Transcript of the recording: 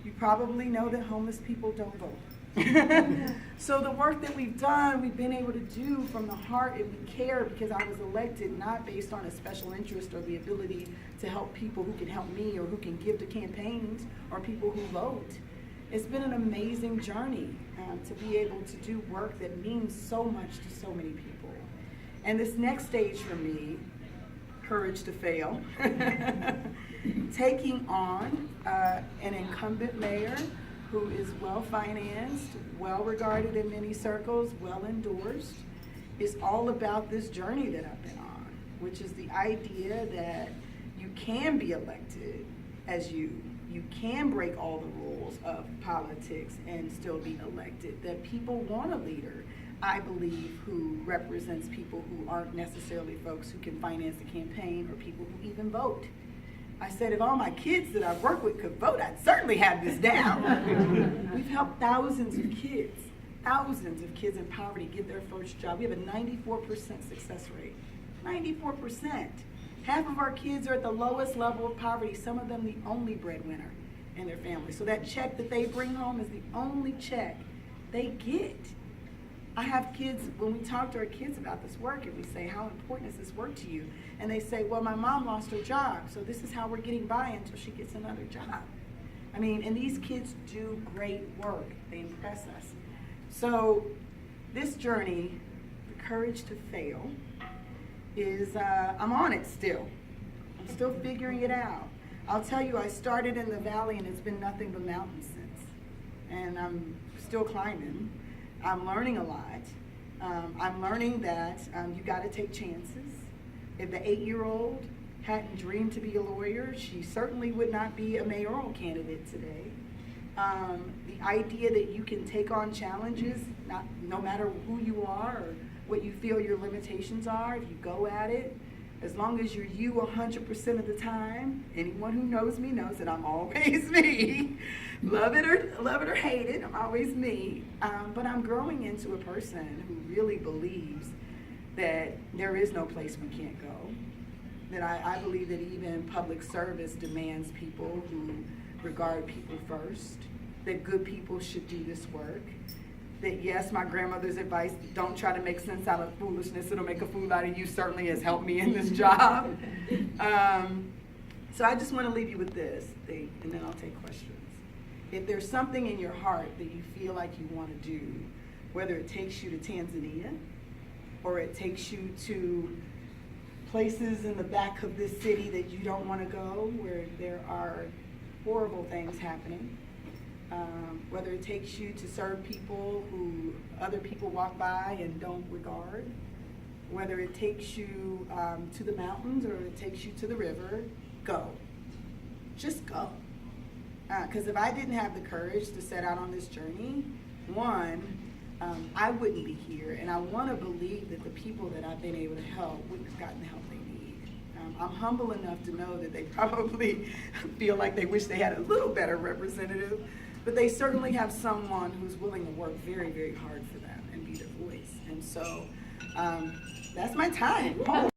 You probably know that homeless people don't vote. So the work that we've done, we've been able to do from the heart, and we care because I was elected not based on a special interest or the ability to help people who can help me or who can give to campaigns or people who vote. It's been an amazing journey to be able to do work that means so much to so many people. And this next stage for me, courage to fail, taking on an incumbent mayor who is well-financed, well-regarded in many circles, well-endorsed, is all about this journey that I've been on, which is the idea that you can be elected as you can break all the rules of politics and still be elected, that people want a leader, I believe, who represents people who aren't necessarily folks who can finance a campaign or people who even vote. I said, if all my kids that I work with could vote, I'd certainly have this down. We've helped thousands of kids in poverty get their first job. We have a 94% success rate. 94%. Half of our kids are at the lowest level of poverty, some of them the only breadwinner in their family. So that check that they bring home is the only check they get. I have kids, when we talk to our kids about this work and we say, how important is this work to you? And they say, well, my mom lost her job, so this is how we're getting by until she gets another job. I mean, and these kids do great work. They impress us. So this journey, the courage to fail, is, I'm on it still. I'm still figuring it out. I'll tell you, I started in the valley and it's been nothing but mountains since. And I'm still climbing. I'm learning a lot. I'm learning that you gotta take chances. If the 8-year-old hadn't dreamed to be a lawyer, she certainly would not be a mayoral candidate today. The idea that you can take on challenges, no matter who you are or what you feel your limitations are, if you go at it, as long as you're you 100% of the time. Anyone who knows me knows that I'm always me. Love it or hate it, I'm always me. But I'm growing into a person who really believes that there is no place we can't go. That I believe that even public service demands people who regard people first, that good people should do this work. That yes, my grandmother's advice, don't try to make sense out of foolishness, it'll make a fool out of you, certainly has helped me in this job. So I just want to leave you with this, and then I'll take questions. If there's something in your heart that you feel like you want to do, whether it takes you to Tanzania, or it takes you to places in the back of this city that you don't want to go, where there are horrible things happening, whether it takes you to serve people who other people walk by and don't regard, whether it takes you to the mountains or it takes you to the river, go. Just go. Because if I didn't have the courage to set out on this journey, I wouldn't be here, and I want to believe that the people that I've been able to help wouldn't have gotten the help they need. I'm humble enough to know that they probably feel like they wish they had a little better representative, but they certainly have someone who's willing to work very, very hard for them and be their voice. And so that's my time.